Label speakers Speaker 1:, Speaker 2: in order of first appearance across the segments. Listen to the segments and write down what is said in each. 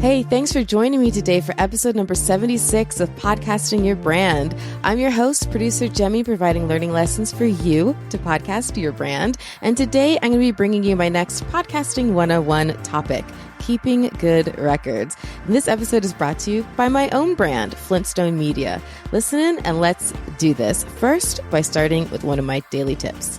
Speaker 1: Hey, thanks for joining me today for episode number 76 of Podcasting Your Brand. I'm your host, producer Jaime, providing learning lessons for you to podcast your brand. And today I'm going to be bringing you my next Podcasting 101 topic, keeping good records. And this episode is brought to you by my own brand, Flintstone Media. Listen in and let's do this. First, by starting with one of my daily tips.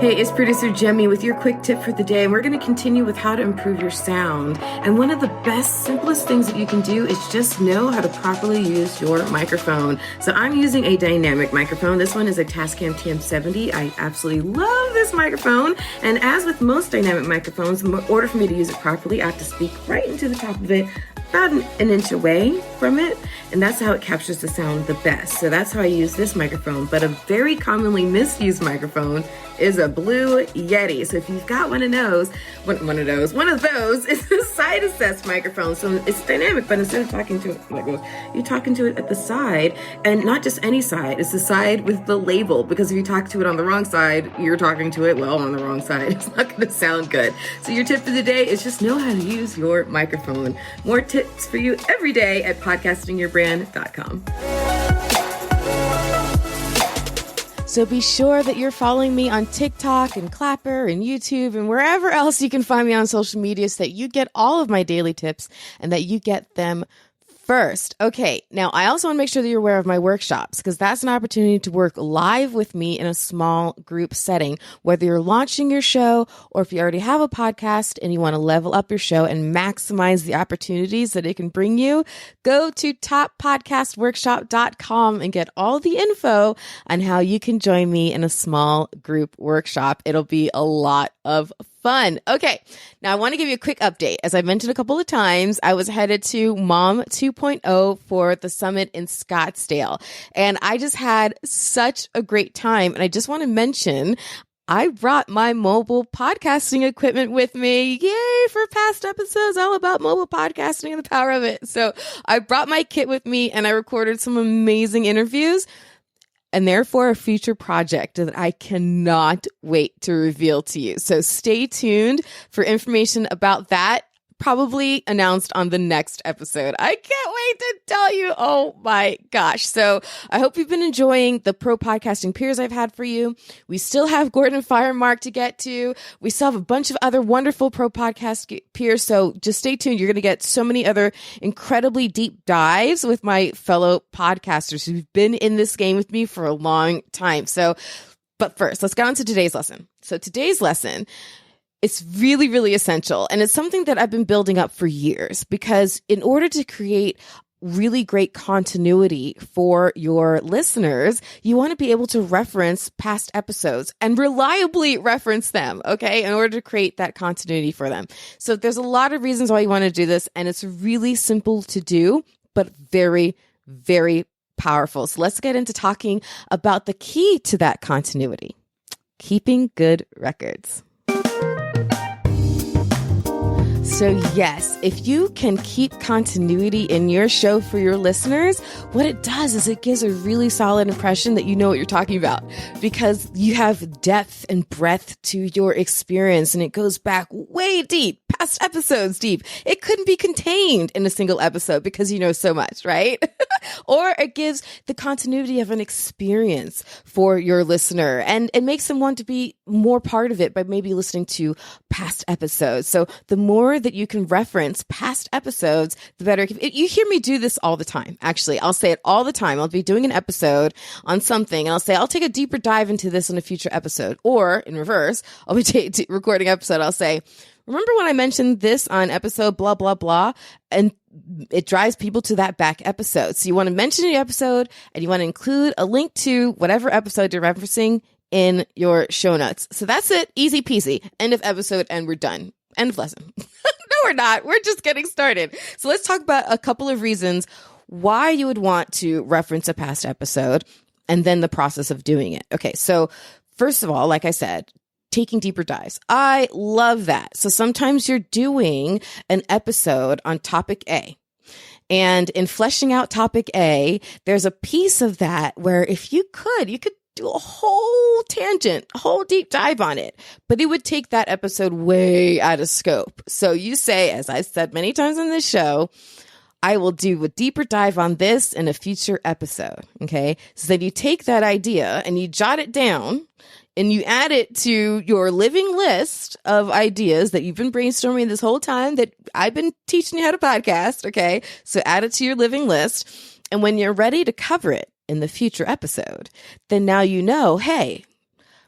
Speaker 1: Hey, it's producer Jaime with your quick tip for the day, and we're going to continue with how to improve your sound. And one of the best, simplest things that you can do is just know how to properly use your microphone. So I'm using a dynamic microphone. This one is a Tascam TM70. I absolutely love this microphone. And as with most dynamic microphones, in order for me to use it properly, I have to speak right into the top of it, about an inch away from it, and that's how it captures the sound the best. So that's how I use this microphone. But a very commonly misused microphone is a Blue Yeti. So if you've got one of those is a side assessed microphone. So it's dynamic, but instead of talking to it like this, you're talking to it at the side, and not just any side. It's the side with the label, because if you talk to it on the wrong side, you're talking to it, on the wrong side. It's not going to sound good. So your tip for the day is just know how to use your microphone. More tips for you every day at podcastingyourbrand.com. So be sure that you're following me on TikTok and Clapper and YouTube and wherever else you can find me on social media so that you get all of my daily tips and that you get them first. Okay, now I also want to make sure that you're aware of my workshops, because that's an opportunity to work live with me in a small group setting, whether you're launching your show or if you already have a podcast and you want to level up your show and maximize the opportunities that it can bring you. Go to toppodcastworkshop.com and get all the info on how you can join me in a small group workshop. It'll be a lot of fun. Okay, now I want to give you a quick update. As I mentioned a couple of times, I was headed to Mom 2.0 for the summit in Scottsdale, and I just had such a great time. And I just want to mention, I brought my mobile podcasting equipment with me. Yay for past episodes all about mobile podcasting and the power of it. So I brought my kit with me and I recorded some amazing interviews, and therefore a future project that I cannot wait to reveal to you. So stay tuned for information about that, probably announced on the next episode. I can't wait to tell you. Oh my gosh. So I hope you've been enjoying the pro podcasting peers I've had for you. We still have Gordon Firemark to get to. We still have a bunch of other wonderful pro podcast peers. So just stay tuned. You're going to get so many other incredibly deep dives with my fellow podcasters who've been in this game with me for a long time. But first, let's get on to today's lesson. So today's lesson, it's really, really essential. And it's something that I've been building up for years, because in order to create really great continuity for your listeners, you want to be able to reference past episodes and reliably reference them, okay, in order to create that continuity for them. So there's a lot of reasons why you want to do this, and it's really simple to do, but very, very powerful. So let's get into talking about the key to that continuity: keeping good records. So yes, if you can keep continuity in your show for your listeners, what it does is it gives a really solid impression that you know what you're talking about, because you have depth and breadth to your experience, and it goes back way deep, past episodes deep. It couldn't be contained in a single episode because you know so much, right? Or it gives the continuity of an experience for your listener, and it makes them want to be more part of it by maybe listening to past episodes. So the more that you can reference past episodes, the better. You hear me do this all the time. Actually, I'll say it all the time. I'll be doing an episode on something, and I'll say, I'll take a deeper dive into this in a future episode. Or in reverse, I'll be recording an episode. I'll say, remember when I mentioned this on episode blah, blah, blah? And it drives people to that back episode. So you want to mention the episode, and you want to include a link to whatever episode you're referencing in your show notes. So that's it. Easy peasy. End of episode, and we're done. End of lesson. No, we're not. We're just getting started. So let's talk about a couple of reasons why you would want to reference a past episode, and then the process of doing it. Okay. So first of all, like I said, taking deeper dives. I love that. So sometimes you're doing an episode on topic A, and in fleshing out topic A, there's a piece of that where if you could do a whole tangent, a whole deep dive on it, but it would take that episode way out of scope. So you say, as I said many times on this show, I will do a deeper dive on this in a future episode. Okay. So then you take that idea and you jot it down and you add it to your living list of ideas that you've been brainstorming this whole time that I've been teaching you how to podcast. Okay. So add it to your living list. And when you're ready to cover it in the future episode, then now you know, hey,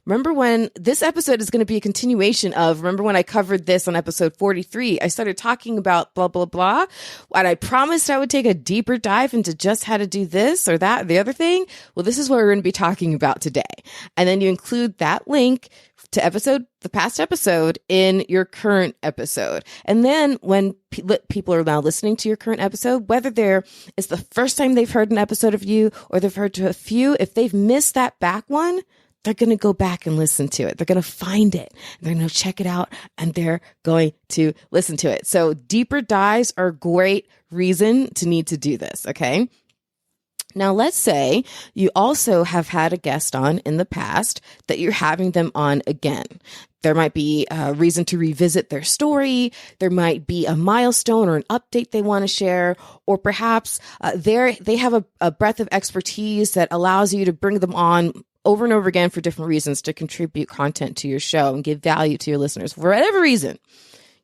Speaker 1: remember when this episode is going to be a continuation of, remember when I covered this on episode 43, I started talking about blah, blah, blah, and I promised I would take a deeper dive into just how to do this or that, or the other thing. Well, this is what we're going to be talking about today. And then you include that link to the past episode in your current episode. And then when people are now listening to your current episode, whether it's the first time they've heard an episode of you or they've heard to a few, if they've missed that back one, they're going to go back and listen to it. They're going to find it. They're going to check it out and they're going to listen to it. So deeper dives are a great reason to need to do this. Okay. Now, let's say you also have had a guest on in the past that you're having them on again. There might be a reason to revisit their story. There might be a milestone or an update they want to share, or perhaps they have a breadth of expertise that allows you to bring them on over and over again for different reasons to contribute content to your show and give value to your listeners. For whatever reason,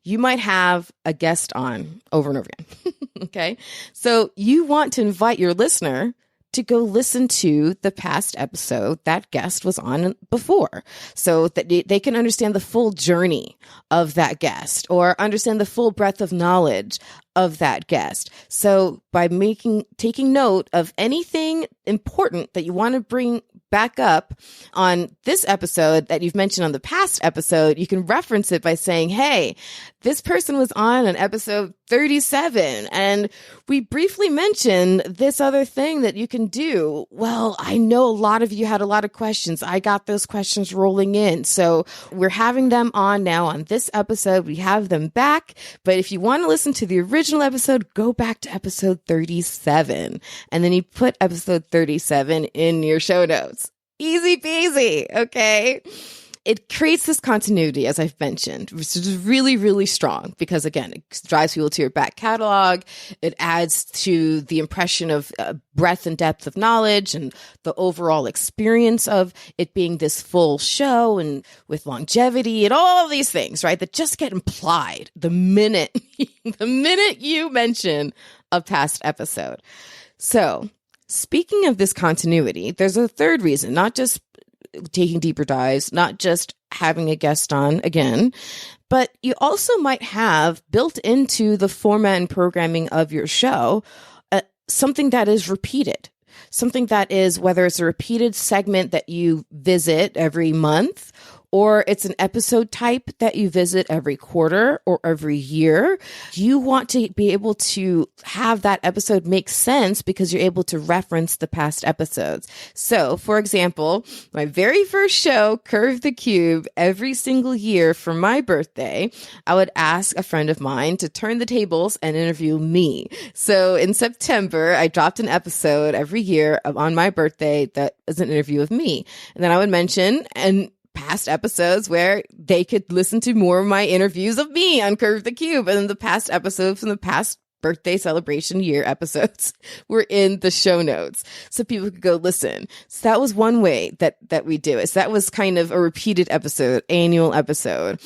Speaker 1: you might have a guest on over and over again. Okay. So you want to invite your listener to go listen to the past episode that guest was on before, so that they can understand the full journey of that guest or understand the full breadth of knowledge of that guest. So by taking note of anything important that you want to bring back up on this episode that you've mentioned on the past episode, you can reference it by saying, hey, this person was on episode 37 and we briefly mentioned this other thing that you can do. Well, I know a lot of you had a lot of questions. I got those questions rolling in. So we're having them on now on this episode. We have them back. But if you want to listen to the original episode, go back to episode 37. And then you put episode 37 in your show notes. Easy peasy. Okay. It creates this continuity, as I've mentioned, which is really, really strong because, again, it drives people to your back catalog. It adds to the impression of breadth and depth of knowledge and the overall experience of it being this full show and with longevity and all of these things, right, that just get implied the minute you mention a past episode. So speaking of this continuity, there's a third reason, not just taking deeper dives, not just having a guest on again, but you also might have built into the format and programming of your show something that is repeated, something that is, whether it's a repeated segment that you visit every month, or it's an episode type that you visit every quarter or every year. You want to be able to have that episode make sense because you're able to reference the past episodes. So, for example, my very first show, Curve the Cube, every single year for my birthday, I would ask a friend of mine to turn the tables and interview me. So in September, I dropped an episode every year on my birthday that was an interview of me. And then I would mention past episodes where they could listen to more of my interviews of me on Curve the Cube. And then the past episodes from the past birthday celebration year episodes were in the show notes so people could go listen. So that was one way that we do it. So that was kind of a repeated episode, annual episode.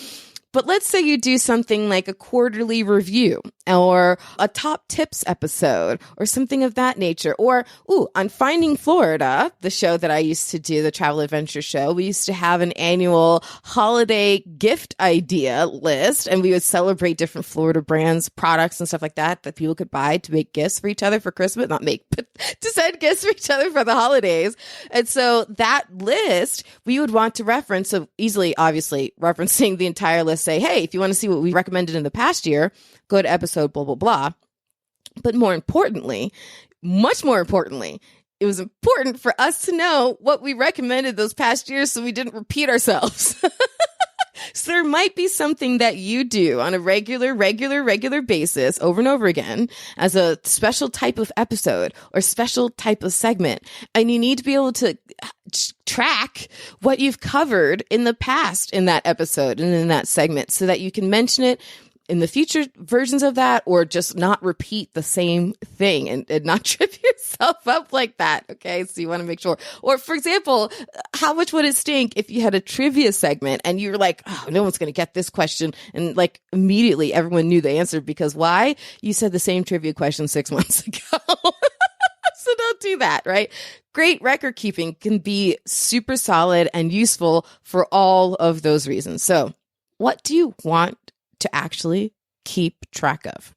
Speaker 1: But let's say you do something like a quarterly review or a top tips episode or something of that nature. Or, on Finding Florida, the show that I used to do, the travel adventure show, we used to have an annual holiday gift idea list, and we would celebrate different Florida brands, products, and stuff like that people could buy to make gifts for each other for Christmas, but to send gifts for each other for the holidays. And so that list we would want to reference, so easily, obviously, referencing the entire list. Say, hey, if you want to see what we recommended in the past year, go to episode blah, blah, blah. But more importantly, much more importantly, it was important for us to know what we recommended those past years so we didn't repeat ourselves. So there might be something that you do on a regular basis over and over again as a special type of episode or special type of segment. And you need to be able to track what you've covered in the past in that episode and in that segment so that you can mention it in the future versions of that, or just not repeat the same thing and not trip yourself up like that. Okay. So you want to make sure. Or for example, how much would it stink if you had a trivia segment and you're like, oh, no one's going to get this question. And like immediately everyone knew the answer because why? You said the same trivia question 6 months ago. So don't do that, right? Great record keeping can be super solid and useful for all of those reasons. So what do you want to actually keep track of?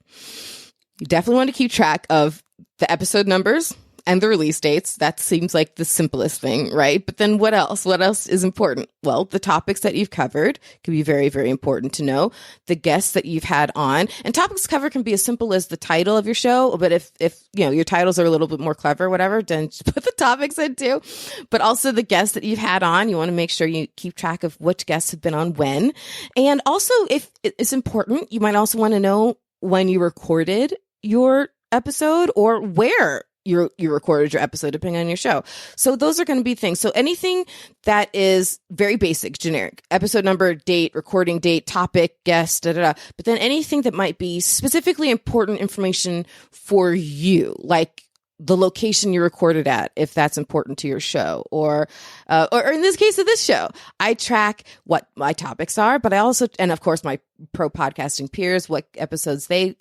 Speaker 1: You definitely want to keep track of the episode numbers and the release dates. That seems like the simplest thing, right? But then what else? What else is important? Well, the topics that you've covered can be very, very important to know. The guests that you've had on, and topics covered can be as simple as the title of your show. But if you know your titles are a little bit more clever, whatever, then just put the topics in too. But also the guests that you've had on, you want to make sure you keep track of which guests have been on when. And also, if it's important, you might also want to know when you recorded your episode or where you recorded your episode, depending on your show. So those are going to be things. So anything that is very basic, generic, episode number, date, recording date, topic, guest, But then anything that might be specifically important information for you, like the location you recorded at, if that's important to your show, or in this case of this show, I track what my topics are, but I also, and of course my pro podcasting peers, what episodes they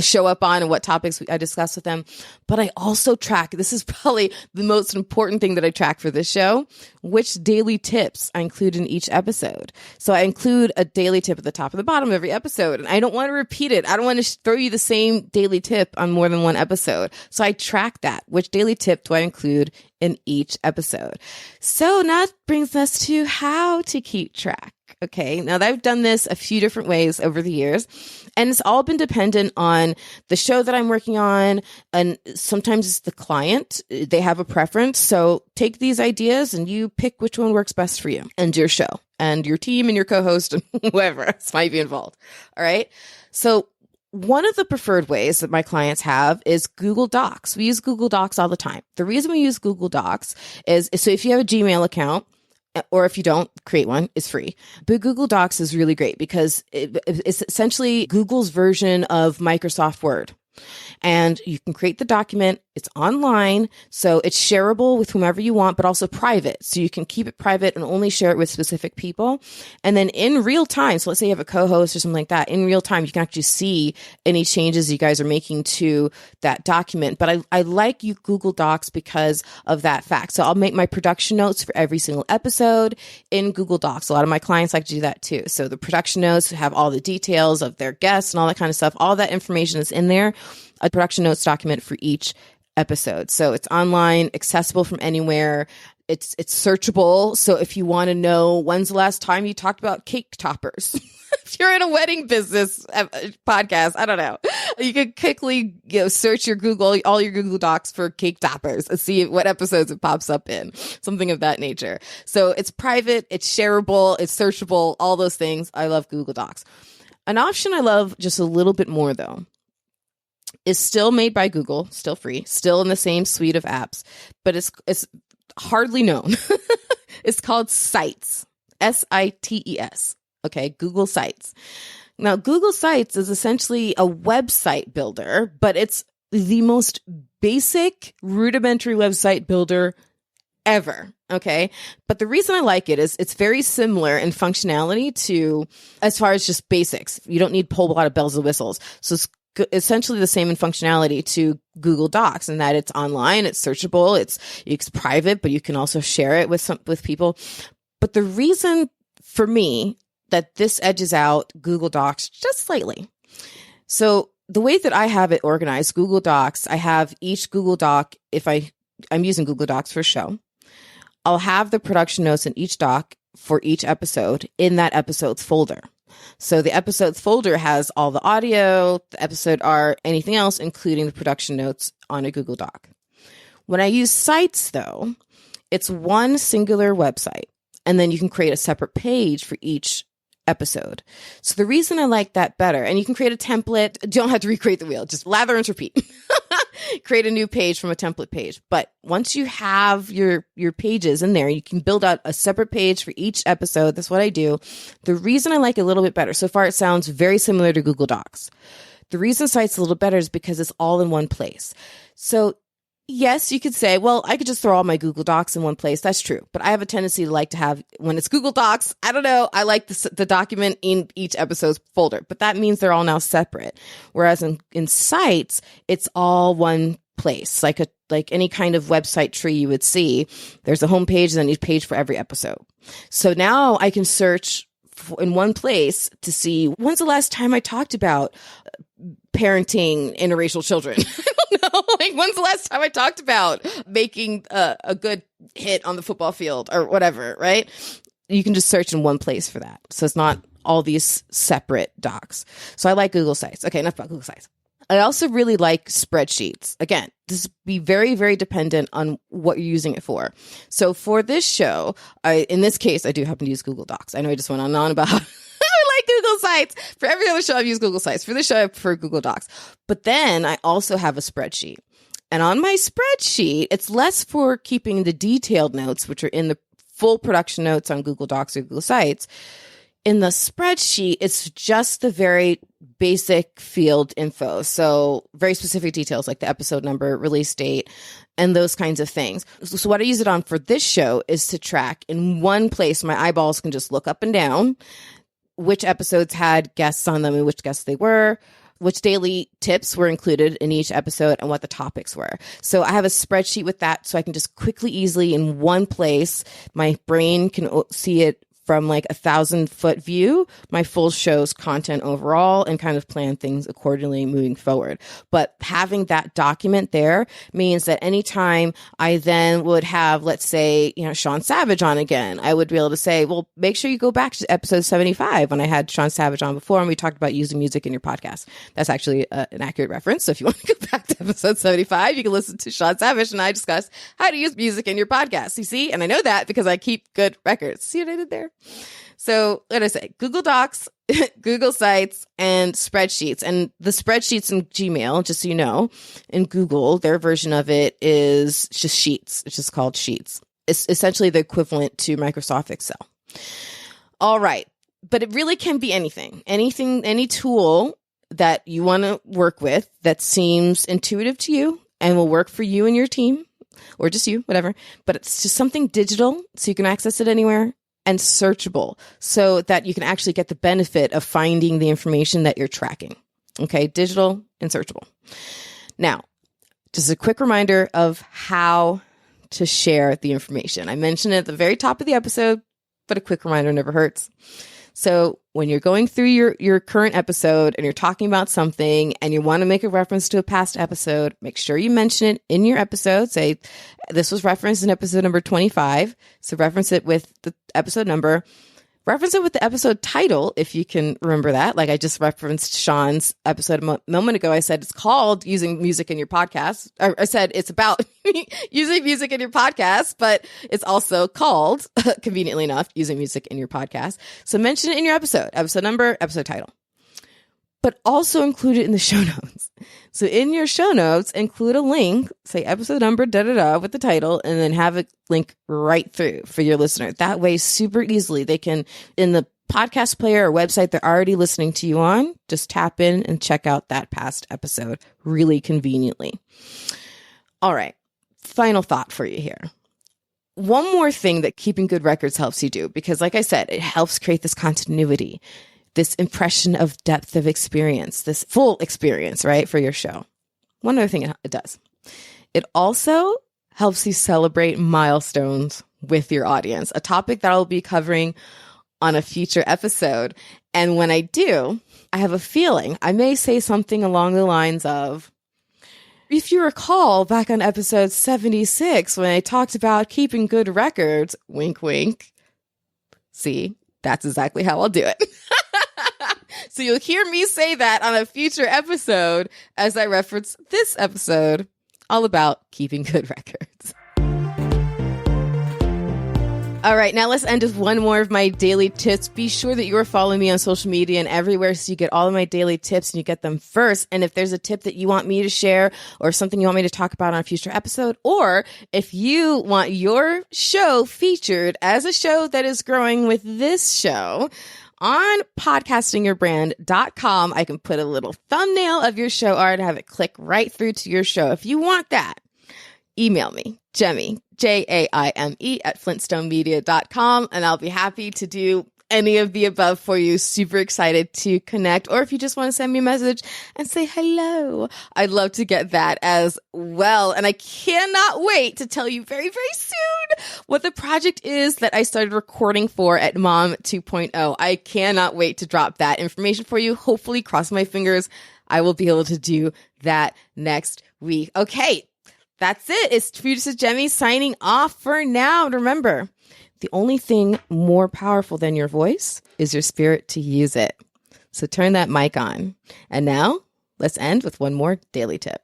Speaker 1: show up on and what topics I discuss with them. But I also track, this is probably the most important thing that I track for this show, which daily tips I include in each episode. So I include a daily tip at the top and the bottom of every episode, and I don't want to repeat it. I don't want to throw you the same daily tip on more than one episode. So I track that. Which daily tip do I include in each episode? So now it brings us to how to keep track. Okay, now I've done this a few different ways over the years, and it's all been dependent on the show that I'm working on, and sometimes it's the client. They have a preference. So take these ideas and you pick which one works best for you and your show and your team and your co-host and whoever else might be involved. All right. So one of the preferred ways that my clients have is Google Docs. We use Google Docs all the time. The reason we use Google Docs is so if you have a Gmail account, or if you don't, create one, it's free. But Google Docs is really great because it's essentially Google's version of Microsoft Word. And you can create the document. It's online, so it's shareable with whomever you want, but also private. So you can keep it private and only share it with specific people. And then in real time, so let's say you have a co-host or something like that, in real time, you can actually see any changes you guys are making to that document. But I like you Google Docs because of that fact. So I'll make my production notes for every single episode in Google Docs. A lot of my clients like to do that too. So the production notes have all the details of their guests and all that kind of stuff. All that information is in there. A production notes document for each episode. So it's online, accessible from anywhere. It's searchable. So if you want to know when's the last time you talked about cake toppers, if you're in a wedding business podcast, I don't know, you can quickly search your all your Google Docs for cake toppers and see what episodes it pops up in, something of that nature. So it's private, it's shareable, it's searchable, all those things. I love Google Docs. An option I love just a little bit more though is still made by Google, still free, still in the same suite of apps, but it's hardly known. It's called Sites, Sites. Okay, Google Sites. Now, Google Sites is essentially a website builder, but it's the most basic, rudimentary website builder ever. Okay. But the reason I like it is it's very similar in functionality to, as far as just basics. You don't need a whole lot of bells and whistles. So it's essentially the same in functionality to Google Docs, in that it's online, it's searchable, it's private, but you can also share it with people. But the reason for me that this edges out Google Docs just slightly. So the way that I have it organized, Google Docs, I have each Google Doc. If I'm using Google Docs for a show, I'll have the production notes in each doc for each episode in that episode's folder. So the episodes folder has all the audio, the episode art, anything else, including the production notes on a Google Doc. When I use Sites, though, it's one singular website. And then you can create a separate page for each episode. So the reason I like that better, and you can create a template, don't have to recreate the wheel, just lather and repeat. Create a new page from a template page. But once you have your pages in there, you can build out a separate page for each episode. That's what I do. The reason I like it a little bit better, so far it sounds very similar to Google Docs. The reason Site's a little better is because it's all in one place. So yes, you could say, well, I could just throw all my Google Docs in one place. That's true. But I have a tendency to like to have, when it's Google Docs, I don't know, I like the document in each episode's folder. But that means they're all now separate. Whereas in Sites, it's all one place, like any kind of website tree you would see. There's a home page and then a page for every episode. So now I can search in one place to see, when's the last time I talked about parenting interracial children? I don't know. Like, when's the last time I talked about making a good hit on the football field or whatever, right? You can just search in one place for that. So it's not all these separate docs. So I like Google Sites. Okay, enough about Google Sites. I also really like spreadsheets. Again, this will be very, very dependent on what you're using it for. So for this show, in this case, I do happen to use Google Docs. I know I just went on and on about how I like Google Sites. For every other show, I've used Google Sites. For this show, I prefer Google Docs. But then I also have a spreadsheet. And on my spreadsheet, it's less for keeping the detailed notes, which are in the full production notes on Google Docs or Google Sites. In the spreadsheet, it's just the very basic field info. So very specific details like the episode number, release date, and those kinds of things. So what I use it on for this show is to track in one place. My eyeballs can just look up and down which episodes had guests on them and which guests they were, which daily tips were included in each episode, and what the topics were. So I have a spreadsheet with that, so I can just quickly, easily in one place, my brain can see it from like 1,000-foot view, my full show's content overall, and kind of plan things accordingly moving forward. But having that document there means that anytime I then would have, let's say, Sean Savage on again, I would be able to say, well, make sure you go back to episode 75 when I had Sean Savage on before and we talked about using music in your podcast. That's actually an accurate reference. So if you want to go back to episode 75, you can listen to Sean Savage and I discuss how to use music in your podcast. You see? And I know that because I keep good records. See what I did there? So what did I say? Google Docs, Google Sites, and spreadsheets. And the spreadsheets in Gmail, just so you know, in Google, their version of it is just Sheets. It's just called Sheets. It's essentially the equivalent to Microsoft Excel. All right. But it really can be anything, any tool that you want to work with that seems intuitive to you and will work for you and your team, or just you, whatever. But it's just something digital so you can access it anywhere, and searchable so that you can actually get the benefit of finding the information that you're tracking. Okay, digital and searchable. Now, just a quick reminder of how to share the information. I mentioned it at the very top of the episode, but a quick reminder never hurts. So when you're going through your current episode and you're talking about something and you want to make a reference to a past episode, make sure you mention it in your episode. Say, this was referenced in episode number 25. So reference it with the episode number. Reference it with the episode title, if you can remember that. Like I just referenced Sean's episode a moment ago. I said it's called Using Music in Your Podcast. I said it's about using music in your podcast, but it's also called, conveniently enough, Using Music in Your Podcast. So mention it in your episode number, episode title. But also include it in the show notes. So in your show notes, include a link, say episode number, with the title, and then have a link right through for your listener. That way, super easily, they can, in the podcast player or website they're already listening to you on, just tap in and check out that past episode really conveniently. All right. Final thought for you here. One more thing that keeping good records helps you do, because like I said, it helps create this continuity, this impression of depth of experience, this full experience, right, for your show. One other thing it does. It also helps you celebrate milestones with your audience, a topic that I'll be covering on a future episode. And when I do, I have a feeling I may say something along the lines of, if you recall back on episode 76, when I talked about keeping good records, wink, wink. See, that's exactly how I'll do it. So you'll hear me say that on a future episode as I reference this episode all about keeping good records. All right, now let's end with one more of my daily tips. Be sure that you are following me on social media and everywhere so you get all of my daily tips and you get them first. And if there's a tip that you want me to share or something you want me to talk about on a future episode, or if you want your show featured as a show that is growing with this show, on podcastingyourbrand.com, I can put a little thumbnail of your show art and have it click right through to your show. If you want that, email me, Jaime, Jaime at flintstonemedia.com, and I'll be happy to do any of the above for you. Super excited to connect. Or if you just want to send me a message and say hello, I'd love to get that as well. And I cannot wait to tell you very, very soon what the project is that I started recording for at Mom 2.0. I cannot wait to drop that information for you. Hopefully, cross my fingers, I will be able to do that next week. Okay. That's it. It's producer Jaime signing off for now. And remember, the only thing more powerful than your voice is your spirit to use it. So turn that mic on. And now let's end with one more daily tip.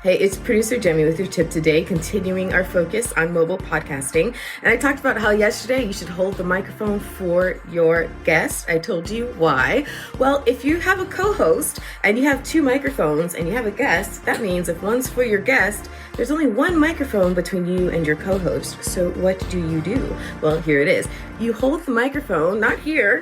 Speaker 1: Hey, it's producer Jaime with your tip today, continuing our focus on mobile podcasting. And I talked about how yesterday you should hold the microphone for your guest. I told you why. Well, if you have a co-host and you have two microphones and you have a guest, that means if one's for your guest, there's only one microphone between you and your co-host. So what do? Well, here it is. You hold the microphone, not here,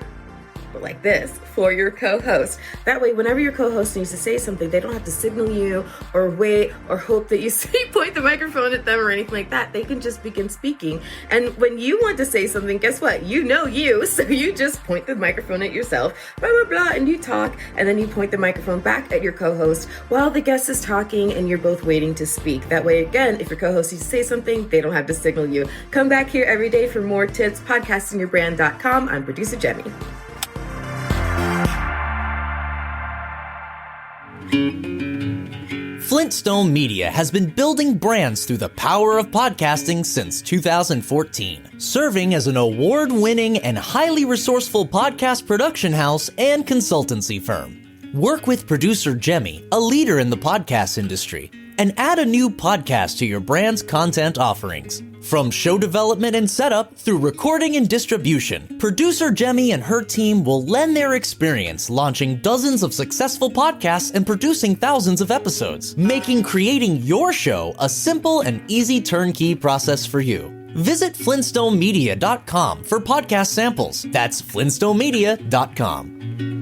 Speaker 1: but like this, for your co-host. That way, whenever your co-host needs to say something, they don't have to signal you or wait or hope that you point the microphone at them or anything like that. They can just begin speaking. And when you want to say something, guess what? You know you, so you just point the microphone at yourself, blah, blah, blah, and you talk, and then you point the microphone back at your co-host while the guest is talking and you're both waiting to speak. That way, again, if your co-host needs to say something, they don't have to signal you. Come back here every day for more tips. Podcastingyourbrand.com. I'm producer Jaime.
Speaker 2: Flintstone Media has been building brands through the power of podcasting since 2014, serving as an award-winning and highly resourceful podcast production house and consultancy firm. Work with producer Jaime, a leader in the podcast industry, and add a new podcast to your brand's content offerings. From show development and setup through recording and distribution, producer Jaime and her team will lend their experience launching dozens of successful podcasts and producing thousands of episodes, making creating your show a simple and easy turnkey process for you. Visit flintstonemedia.com for podcast samples. That's flintstonemedia.com.